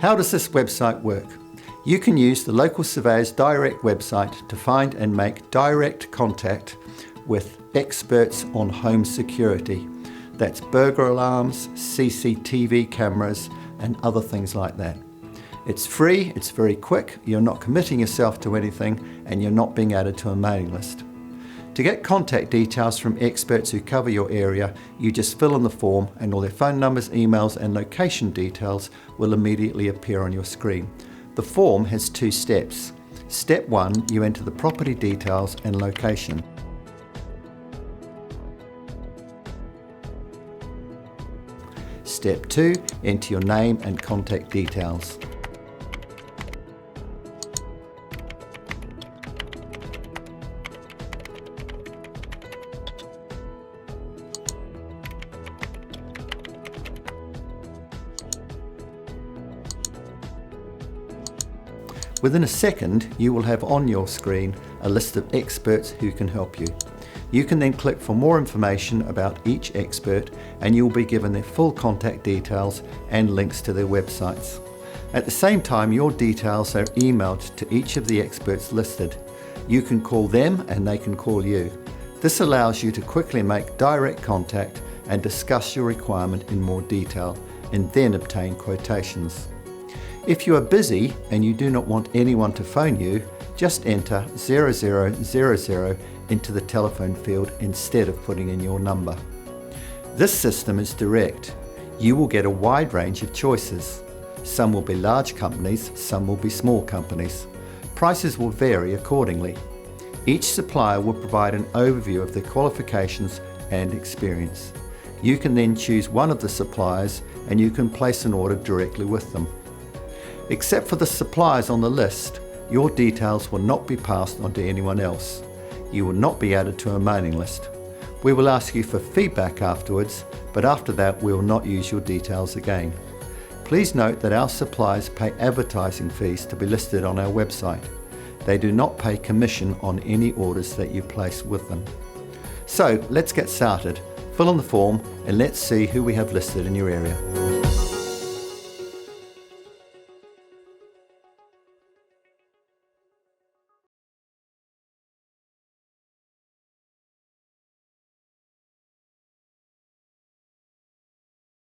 How does this website work? You can use the local Surveyors Direct website to find and make direct contact with experts on home security. That's burglar alarms, CCTV cameras, and other things like that. It's free, it's very quick, you're not committing yourself to anything, and you're not being added to a mailing list. To get contact details from experts who cover your area, you just fill in the form and all their phone numbers, emails and location details will immediately appear on your screen. The form has 2 steps. Step 1, you enter the property details and location. Step 2, enter your name and contact details. Within a second, you will have on your screen a list of experts who can help you. You can then click for more information about each expert and you'll be given their full contact details and links to their websites. At the same time, your details are emailed to each of the experts listed. You can call them and they can call you. This allows you to quickly make direct contact and discuss your requirement in more detail and then obtain quotations. If you are busy and you do not want anyone to phone you, just enter 0000 into the telephone field instead of putting in your number. This system is direct. You will get a wide range of choices. Some will be large companies, some will be small companies. Prices will vary accordingly. Each supplier will provide an overview of their qualifications and experience. You can then choose one of the suppliers and you can place an order directly with them. Except for the suppliers on the list, your details will not be passed on to anyone else. You will not be added to a mailing list. We will ask you for feedback afterwards, but after that we will not use your details again. Please note that our suppliers pay advertising fees to be listed on our website. They do not pay commission on any orders that you place with them. So let's get started. Fill in the form and let's see who we have listed in your area.